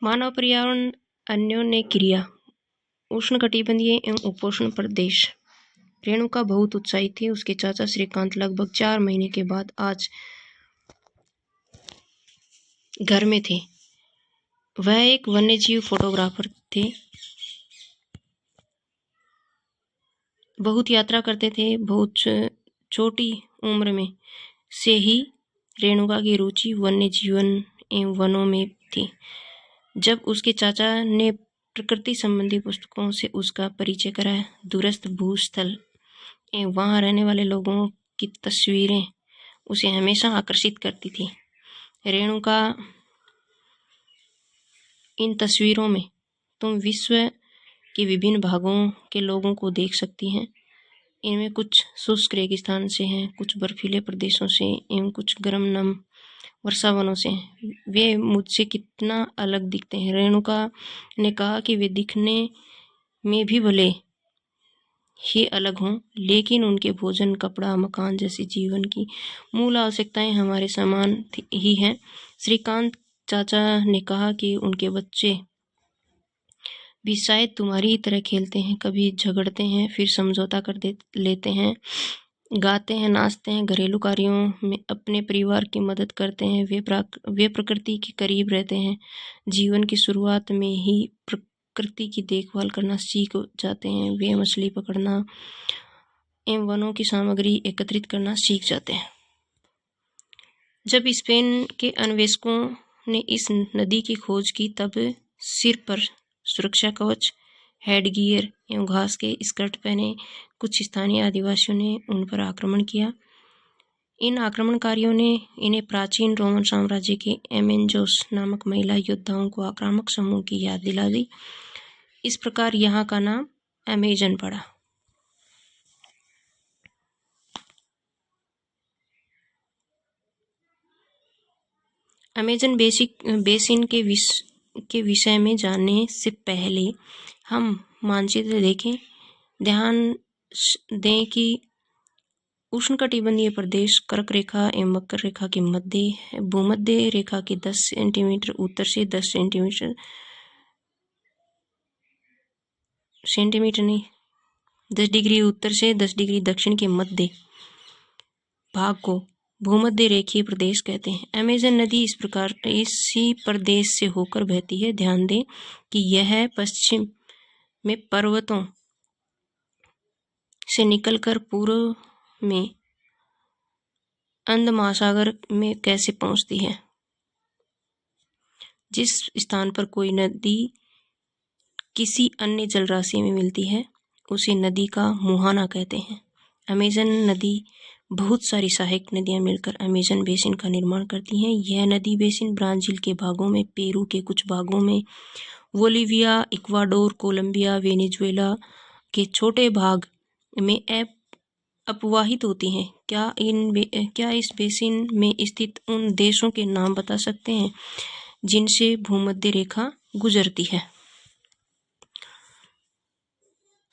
मानव पर्यावरण अन्योन्य क्रिया। उष्णकटिबंधीय एवं उपोष्ण प्रदेश। रेणुका बहुत उत्साहित थी। उसके चाचा श्रीकांत लगभग 4 महीने के बाद आज घर में थे। वह एक वन्यजीव फोटोग्राफर थे। बहुत यात्रा करते थे। बहुत छोटी उम्र में से ही रेणुका की रुचि वन्य जीवन एवं वनों में थी। जब उसके चाचा ने प्रकृति संबंधी पुस्तकों से उसका परिचय कराया, दूरस्थ भूस्थल एवं वहां रहने वाले लोगों की तस्वीरें उसे हमेशा आकर्षित करती थी। रेणुका, इन तस्वीरों में तुम विश्व के विभिन्न भागों के लोगों को देख सकती हैं। इनमें कुछ शुष्क रेगिस्तान से हैं, कुछ बर्फीले प्रदेशों से एवं कुछ गर्म नम वर्षावनों से। वे मुझसे कितना अलग दिखते हैं। रेणुका ने कहा कि वे दिखने में भी भले ही अलग हों, लेकिन उनके भोजन, कपड़ा, मकान जैसी जीवन की मूल आवश्यकताएं हमारे समान ही हैं। श्रीकांत चाचा ने कहा कि उनके बच्चे भी शायद तुम्हारी ही तरह खेलते हैं, कभी झगड़ते हैं, फिर समझौता कर लेते हैं, गाते हैं, नाचते हैं, घरेलू कार्यों में अपने परिवार की मदद करते हैं। वे प्रकृति के करीब रहते हैं। जीवन की शुरुआत में ही प्रकृति की देखभाल करना सीख जाते हैं। वे मछली पकड़ना एवं वनों की सामग्री एकत्रित करना सीख जाते हैं। जब स्पेन के अन्वेषकों ने इस नदी की खोज की, तब सिर पर सुरक्षा कवच, हेडगियर एवं घास के स्कर्ट पहने कुछ स्थानीय आदिवासियों ने उन पर आक्रमण किया। इन आक्रमणकारियों ने इन्हें प्राचीन रोमन साम्राज्य के एमेंजोस नामक महिला योद्धाओं को आक्रामक समूह की याद दिला दी। इस प्रकार यहाँ का नाम अमेजन पड़ा। अमेजन बेसिन के विषय में जानने से पहले हम मानचित्र देखें। ध्यान दें कि उष्णकटिबंधीय प्रदेश कर्क रेखा एवं मकर रेखा के मध्य है। भूमध्य रेखा के 10 सेंटीमीटर उत्तर से 10 डिग्री उत्तर से 10 डिग्री दक्षिण के मध्य भाग को भूमध्य रेखीय प्रदेश कहते हैं। अमेजन नदी इस प्रकार इसी प्रदेश से होकर बहती है। ध्यान दें कि यह पश्चिम में पर्वतों से निकलकर पूर्व में अंध महासागर में कैसे पहुंचती है। जिस स्थान पर कोई नदी किसी अन्य जलराशि में मिलती है, उसे नदी का मुहाना कहते हैं। अमेजन नदी बहुत सारी सहायक नदियां मिलकर अमेजन बेसिन का निर्माण करती हैं। यह नदी बेसिन ब्राजील के भागों में, पेरू के कुछ भागों में, बोलिविया, इक्वाडोर, कोलंबिया, वेनेजुएला के छोटे भाग में अपवाहित होती हैं। क्या इस बेसिन में स्थित उन देशों के नाम बता सकते हैं जिनसे भूमध्य रेखा गुजरती है?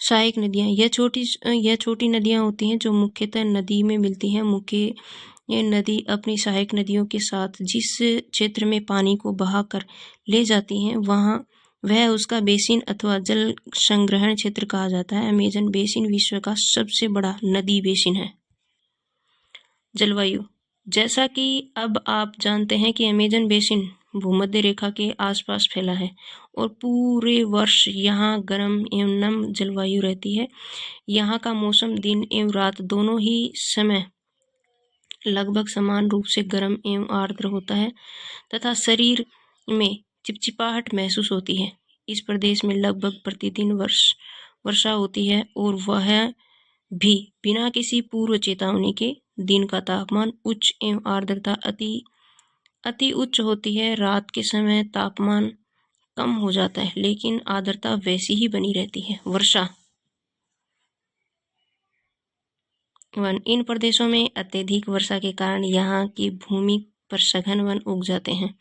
सहायक नदियां। यह छोटी नदियां होती हैं जो मुख्यतः नदी में मिलती हैं। ये नदी अपनी सहायक नदियों के साथ जिस क्षेत्र में पानी को बहा कर ले जाती हैं, वह उसका बेसिन अथवा जल संग्रहण क्षेत्र कहा जाता है। अमेजन बेसिन विश्व का सबसे बड़ा नदी बेसिन है। जलवायु। जैसा कि अब आप जानते हैं कि अमेजन बेसिन भूमध्य रेखा के आसपास फैला है और पूरे वर्ष यहाँ गर्म एवं नम जलवायु रहती है। यहाँ का मौसम दिन एवं रात दोनों ही समय लगभग समान रूप से गर्म एवं आर्द्र होता है तथा शरीर में चिपचिपाहट महसूस होती है। इस प्रदेश में लगभग प्रतिदिन वर्षा होती है और वह भी बिना किसी पूर्व चेतावनी के। दिन का तापमान उच्च एवं आर्द्रता अति उच्च होती है। रात के समय तापमान कम हो जाता है, लेकिन आर्द्रता वैसी ही बनी रहती है। वर्षा। इन प्रदेशों में अत्यधिक वर्षा के कारण यहाँ की भूमि पर सघन वन उग जाते हैं।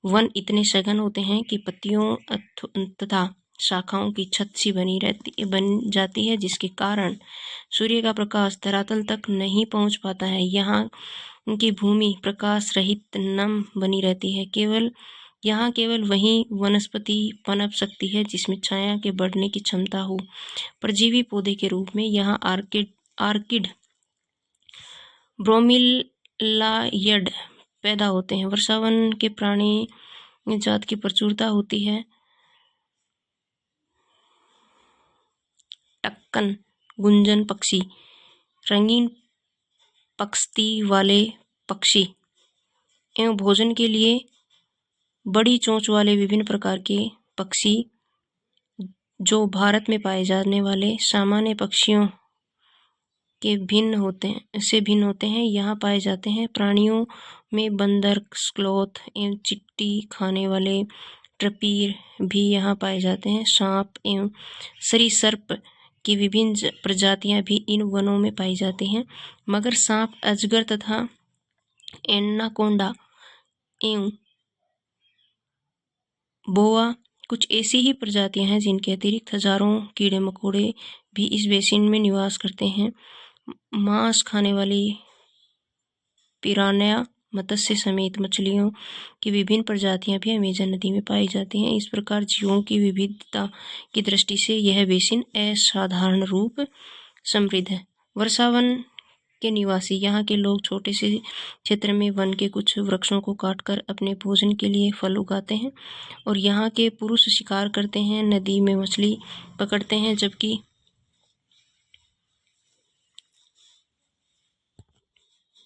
वन इतने सघन होते हैं कि पत्तियों तथा शाखाओं की छत सी बन जाती है, जिसके कारण सूर्य का प्रकाश धरातल तक नहीं पहुंच पाता है। यहाँ की भूमि प्रकाश रहित नम बनी रहती है। केवल यहाँ केवल वही वनस्पति पनप सकती है जिसमें छाया के बढ़ने की क्षमता हो। परजीवी पौधे के रूप में यहाँ आर्किड ब्रोमीलायड पैदा होते हैं। वर्षावन के प्राणी जात की प्रचुरता होती है। टक्कन गुंजन पक्षी, रंगीन पक्षती वाले पक्षी एवं भोजन के लिए बड़ी चोंच वाले विभिन्न प्रकार के पक्षी जो भारत में पाए जाने वाले सामान्य पक्षियों के भिन्न होते हैं यहाँ पाए जाते हैं। प्राणियों में बंदर, स्लोथ एवं चिट्टी खाने वाले ट्रपीर भी यहाँ पाए जाते हैं। सांप एवं सरीसृप की विभिन्न प्रजातियां भी इन वनों में पाई जाती हैं। मगर, सांप, अजगर तथा एनाकोंडा एवं बोआ कुछ ऐसी ही प्रजातियां हैं जिनके अतिरिक्त हजारों कीड़े मकोड़े भी इस बेसिन में निवास करते हैं। मांस खाने वाली पिरान्या, मत्स्य समेत मछलियों की विभिन्न प्रजातियां भी अमेजन नदी में पाई जाती हैं। इस प्रकार जीवों की विविधता की दृष्टि से यह बेसिन असाधारण रूप समृद्ध है। वर्षावन के निवासी यहाँ के लोग छोटे से क्षेत्र में वन के कुछ वृक्षों को काटकर अपने भोजन के लिए फल उगाते हैं और यहाँ के पुरुष शिकार करते हैं, नदी में मछली पकड़ते हैं, जबकि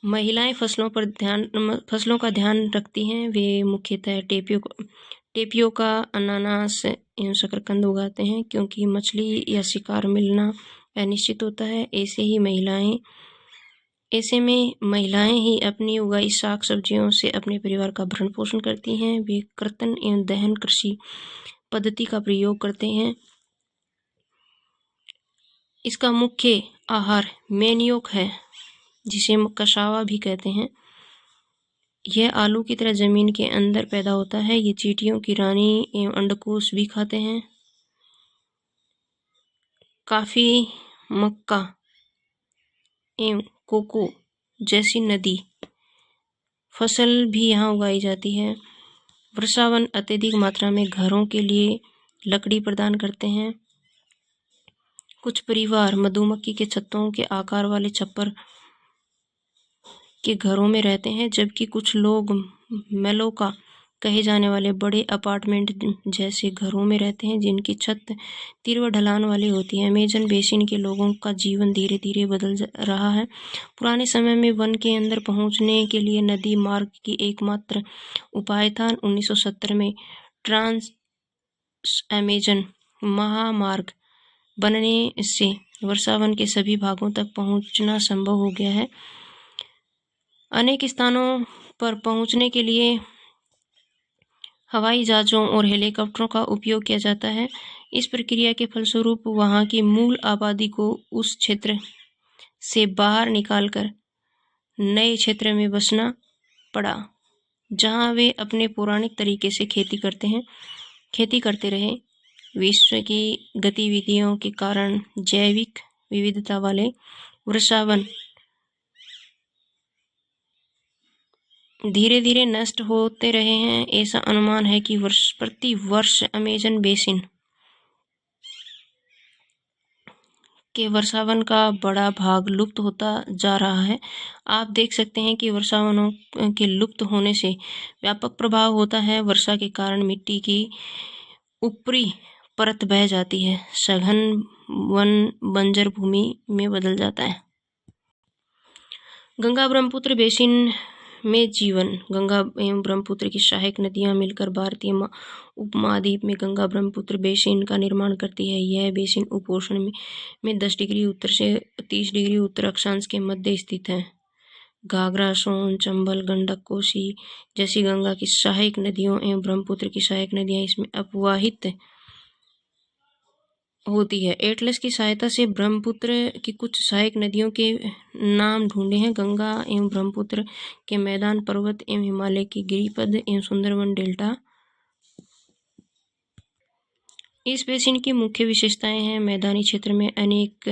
महिलाएं फसलों का ध्यान रखती हैं। वे मुख्यतः टेपियोका, अनानास एवं शकरकंद उगाते हैं क्योंकि मछली या शिकार मिलना अनिश्चित होता है। ऐसे में महिलाएं ही अपनी उगाई साग सब्जियों से अपने परिवार का भरण पोषण करती हैं। वे कर्तन एवं दहन कृषि पद्धति का प्रयोग करते हैं। इसका मुख्य आहार मैनियोक है, जिसे कसावा भी कहते हैं। यह आलू की तरह जमीन के अंदर पैदा होता है। ये चींटियों की रानी एवं अंडकोश भी खाते हैं। काफी, मक्का एवं कोको जैसी नदी फसल भी यहाँ उगाई जाती है। वर्षावन अत्यधिक मात्रा में घरों के लिए लकड़ी प्रदान करते हैं। कुछ परिवार मधुमक्खी के छत्तों के आकार वाले छप्पर के घरों में रहते हैं, जबकि कुछ लोग मेलोका कहे जाने वाले बड़े अपार्टमेंट जैसे घरों में रहते हैं जिनकी छत तीव्र ढलान वाली होती है। अमेजन बेसिन के लोगों का जीवन धीरे धीरे बदल रहा है। पुराने समय में वन के अंदर पहुंचने के लिए नदी मार्ग की एकमात्र उपाय था। 1970 में ट्रांस अमेजन महामार्ग बनने से वर्षावन के सभी भागों तक पहुंचना संभव हो गया है। अनेक स्थानों पर पहुंचने के लिए हवाई जहाजों और हेलीकॉप्टरों का उपयोग किया जाता है। इस प्रक्रिया के फलस्वरूप वहां की मूल आबादी को उस क्षेत्र से बाहर निकालकर नए क्षेत्र में बसना पड़ा, जहां वे अपने पौराणिक तरीके से खेती करते रहे। विश्व की गतिविधियों के कारण जैविक विविधता वाले वर्षावन धीरे धीरे नष्ट होते रहे हैं। ऐसा अनुमान है कि प्रति वर्ष अमेजन बेसिन के वर्षावन का बड़ा भाग लुप्त होता जा रहा है। आप देख सकते हैं कि वर्षावनों के लुप्त होने से व्यापक प्रभाव होता है। वर्षा के कारण मिट्टी की ऊपरी परत बह जाती है, सघन वन बंजर भूमि में बदल जाता है। गंगा ब्रह्मपुत्र बेसिन में जीवन। गंगा एवं ब्रह्मपुत्र की सहायक नदियां मिलकर भारतीय उपमहाद्वीप में गंगा ब्रह्मपुत्र बेसिन का निर्माण करती है। यह बेसिन उपोष्ण में 10 डिग्री उत्तर से 30 डिग्री उत्तर अक्षांश के मध्य स्थित है। घाघरा, सोन, चंबल, गंडक, कोसी जैसी गंगा की सहायक नदियों एवं ब्रह्मपुत्र की सहायक नदियां इसमें अपवाहित होती है। एटलस की सहायता से ब्रह्मपुत्र की कुछ सहायक नदियों के नाम ढूंढे हैं। गंगा एवं ब्रह्मपुत्र के मैदान, पर्वत एवं हिमालय की गिरिपद एवं सुंदरवन डेल्टा इस बेसिन की मुख्य विशेषताएं हैं। मैदानी क्षेत्र में अनेक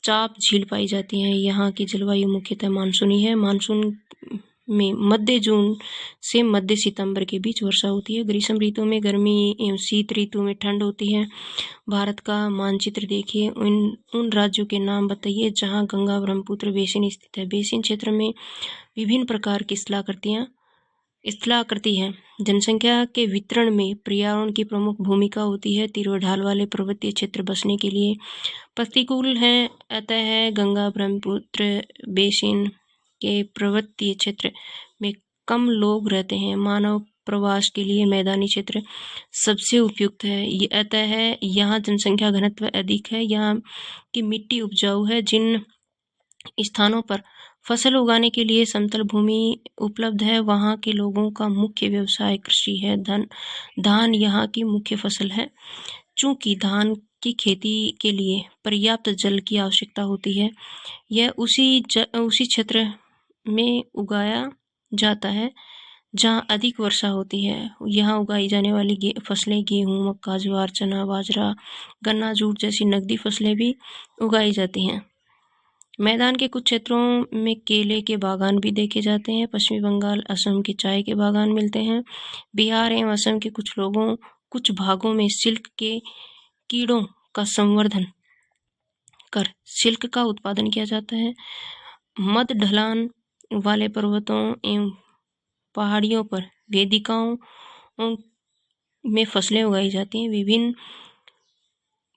चाप झील पाई जाती हैं। यहाँ की जलवायु मुख्यतः मानसूनी है। मानसून में मध्य जून से मध्य सितंबर के बीच वर्षा होती है। ग्रीष्म ऋतु में गर्मी एवं शीत ऋतु में ठंड होती है। भारत का मानचित्र देखिए, उन राज्यों के नाम बताइए जहां गंगा ब्रह्मपुत्र बेसिन स्थित है। बेसिन क्षेत्र में विभिन्न प्रकार की स्थलाकृति है। जनसंख्या के वितरण में पर्यावरण की प्रमुख भूमिका होती है। तीव्र ढाल वाले पर्वतीय क्षेत्र बसने के लिए प्रतिकूल है, अतः गंगा ब्रह्मपुत्र बेसिन के पर्वतीय क्षेत्र में कम लोग रहते हैं। मानव प्रवास के लिए मैदानी क्षेत्र सबसे उपयुक्त है, अतः यहाँ जनसंख्या घनत्व अधिक है। यहाँ की मिट्टी उपजाऊ है। जिन स्थानों पर फसल उगाने के लिए समतल भूमि उपलब्ध है, वहाँ के लोगों का मुख्य व्यवसाय कृषि है। धान यहाँ की मुख्य फसल है। चूंकि धान की खेती के लिए पर्याप्त जल की आवश्यकता होती है, यह उसी क्षेत्र में उगाया जाता है जहाँ अधिक वर्षा होती है। यहाँ उगाई जाने वाली फसलें गेहूँ, मक्का, ज्वार, चना, बाजरा, गन्ना, जूट जैसी नकदी फसलें भी उगाई जाती हैं। मैदान के कुछ क्षेत्रों में केले के बागान भी देखे जाते हैं। पश्चिमी बंगाल, असम के चाय के बागान मिलते हैं। बिहार एवं असम के कुछ भागों में सिल्क के कीड़ों का संवर्धन कर सिल्क का उत्पादन किया जाता है। मध्य ढलान वाले पर्वतों एवं पहाड़ियों पर वेदिकाओं में फसलें उगाई जाती हैं। विभिन्न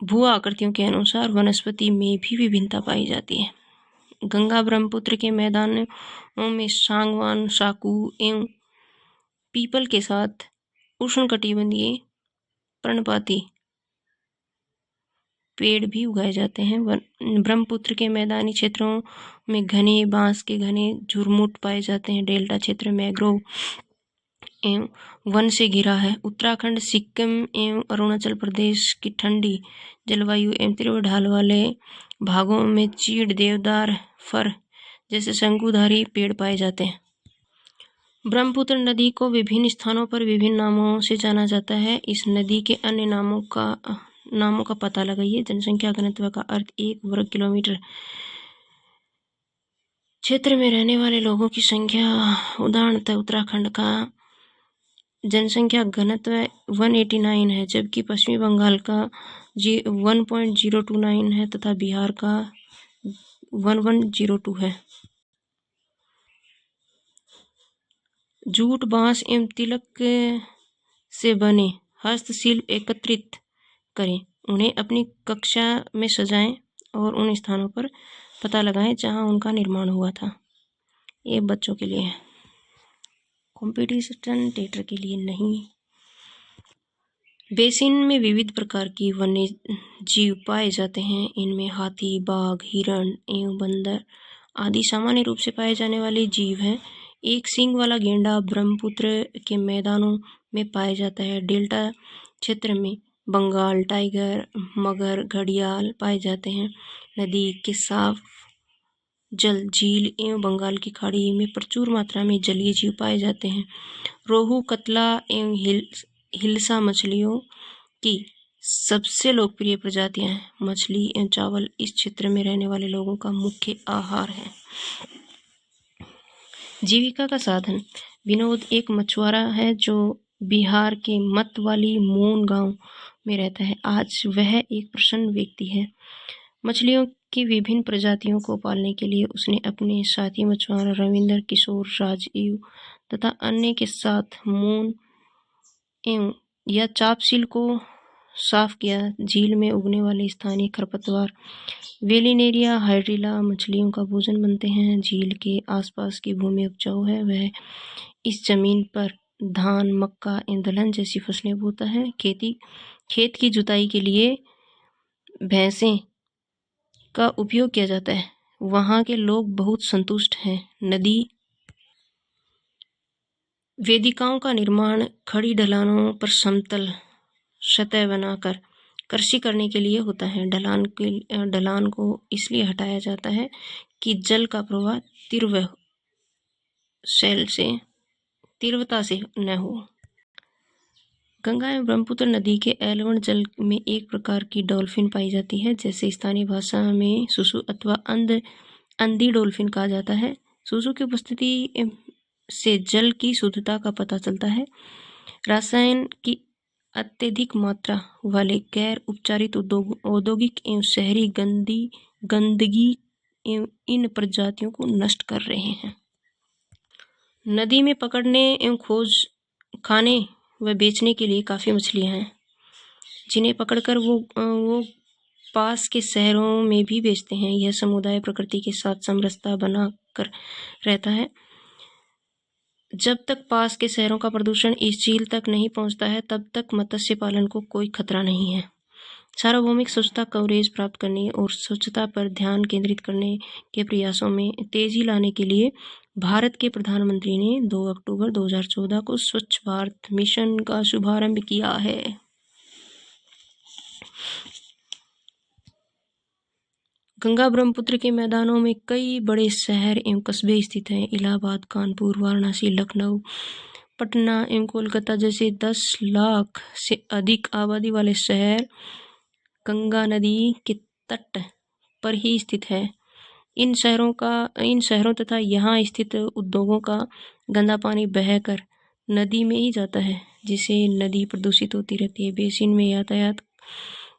भू आकृतियों के अनुसार वनस्पति में भी विभिन्नता पाई जाती है। गंगा ब्रह्मपुत्र के मैदानों में सागवान, साकू एवं पीपल के साथ उष्णकटिबंधीय पर्णपाती पेड़ भी उगाए जाते हैं। ब्रह्मपुत्र के मैदानी क्षेत्रों में घने बांस के घने झुरमुट पाए जाते हैं। डेल्टा क्षेत्र मैंग्रोव एवं वन से घिरा है। उत्तराखंड, सिक्किम एवं अरुणाचल प्रदेश की ठंडी जलवायु एवं तीव्र ढाल वाले भागों में चीड़, देवदार, फर जैसे शंकुधारी पेड़ पाए जाते हैं। ब्रह्मपुत्र नदी को विभिन्न स्थानों पर विभिन्न नामों से जाना जाता है। इस नदी के अन्य नामों का पता लगाइए। जनसंख्या घनत्व का अर्थ 1 वर्ग किलोमीटर क्षेत्र में रहने वाले लोगों की संख्या। उदाहरणतः उत्तराखंड का जनसंख्या घनत्व 189 है, जबकि पश्चिमी बंगाल का 1.029 है तथा बिहार का 1102 है। जूट, बांस एवं तिलक से बने हस्तशिल्प एकत्रित करें, उन्हें अपनी कक्षा में सजाएं और उन स्थानों पर पता लगाएं जहां उनका निर्माण हुआ था। ये बच्चों के लिए है, कॉम्पिटिशन थिएटर के लिए नहीं। बेसिन में विविध प्रकार की वन्य जीव पाए जाते हैं। इनमें हाथी, बाघ, हिरण एवं बंदर आदि सामान्य रूप से पाए जाने वाले जीव हैं। एक सींग वाला गेंडा ब्रह्मपुत्र के मैदानों में पाया जाता है। डेल्टा क्षेत्र में बंगाल टाइगर, मगर, घड़ियाल पाए जाते हैं। नदी के साफ जल, झील एवं बंगाल की खाड़ी में प्रचुर मात्रा में जलीय जीव पाए जाते हैं। रोहू, कतला एवं हिल्सा मछलियों की सबसे लोकप्रिय प्रजातियां हैं। मछली एवं चावल इस क्षेत्र में रहने वाले लोगों का मुख्य आहार है। जीविका का साधन। विनोद एक मछुआरा है जो बिहार के मतवाली मोन गांव में रहता है। आज वह एक प्रसन्न व्यक्ति है। मछलियों की विभिन्न प्रजातियों को पालने के लिए उसने अपने साथी मछुआरा रविंद्र किशोर, राजीव तथा अन्य के साथ मोन एवं या चापसील को साफ किया। झील में उगने वाले स्थानीय खरपतवार वेलिनेरिया हाइड्रिला मछलियों का भोजन बनते हैं। झील के आसपास की भूमि उपजाऊ है। वह इस जमीन पर धान, मक्का एवं दलहन जैसी फसलें बोता है। खेत की जुताई के लिए भैंसें का उपयोग किया जाता है। वहाँ के लोग बहुत संतुष्ट हैं। नदी वेदिकाओं का निर्माण खड़ी ढलानों पर समतल सतह बनाकर कृषि करने के लिए होता है। ढलान को इसलिए हटाया जाता है कि जल का प्रवाह तीव्रता से न हो। गंगा एवं ब्रह्मपुत्र नदी के एलवण जल में एक प्रकार की डॉल्फिन पाई जाती है, जैसे स्थानीय भाषा में सुसु अथवा अंधी डॉल्फिन कहा जाता है। सुसु की उपस्थिति से जल की शुद्धता का पता चलता है। रसायन की अत्यधिक मात्रा वाले गैर उपचारित औद्योगिक एवं शहरी गंदगी इन प्रजातियों को नष्ट कर रहे हैं। नदी में पकड़ने एवं खोज खाने व बेचने के लिए काफ़ी मछलियाँ हैं, जिन्हें पकड़कर वो पास के शहरों में भी बेचते हैं। यह समुदाय प्रकृति के साथ समरसता बना कर रहता है। जब तक पास के शहरों का प्रदूषण इस झील तक नहीं पहुंचता है, तब तक मत्स्य पालन को कोई खतरा नहीं है। सार्वभौमिक स्वच्छता कवरेज प्राप्त करने और स्वच्छता पर ध्यान केंद्रित करने के प्रयासों में तेजी लाने के लिए भारत के प्रधानमंत्री ने 2 अक्टूबर 2014 को स्वच्छ भारत मिशन का शुभारंभ किया है। गंगा ब्रह्मपुत्र के मैदानों में कई बड़े शहर एवं कस्बे स्थित हैं। इलाहाबाद, कानपुर, वाराणसी, लखनऊ, पटना एवं कोलकाता जैसे 10 लाख से अधिक आबादी वाले शहर गंगा नदी के तट पर ही स्थित है। इन शहरों तथा यहाँ स्थित उद्योगों का गंदा पानी बहकर नदी में ही जाता है, जिससे नदी प्रदूषित होती रहती है। बेसिन में यातायात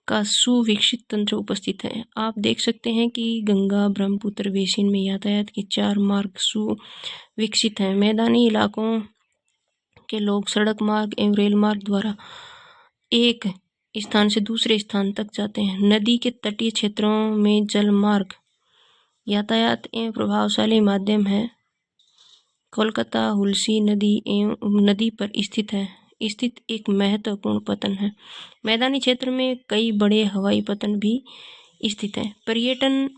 का सुविकसित तंत्र उपस्थित है। आप देख सकते हैं कि गंगा ब्रह्मपुत्र बेसिन में यातायात के 4 मार्ग सुविकसित हैं। मैदानी इलाकों के लोग सड़क मार्ग एवं रेल मार्ग द्वारा एक स्थान से दूसरे स्थान तक जाते हैं। नदी के तटीय क्षेत्रों में जल मार्ग यातायात एवं प्रभावशाली माध्यम है। कोलकाता हुलसी नदी पर स्थित एक महत्वपूर्ण पतन है। मैदानी क्षेत्र में कई बड़े हवाई पतन भी स्थित हैं। पर्यटन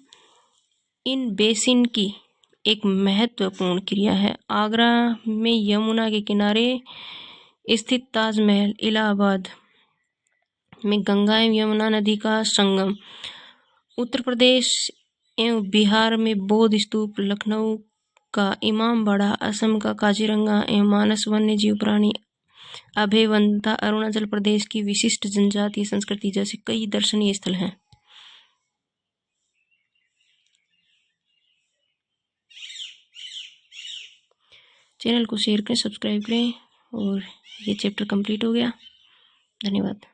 इन बेसिन की एक महत्वपूर्ण क्रिया है। आगरा में यमुना के किनारे स्थित ताजमहल, इलाहाबाद में गंगा एवं यमुना नदी का संगम, उत्तर प्रदेश एवं बिहार में बौद्ध स्तूप, लखनऊ का इमामबाड़ा, असम का काजीरंगा एवं मानस वन्य जीव प्राणी अभयवनता, अरुणाचल प्रदेश की विशिष्ट जनजातीय संस्कृति जैसे कई दर्शनीय स्थल हैं। चैनल को शेयर करें, सब्सक्राइब करें और ये चैप्टर कंप्लीट हो गया। धन्यवाद।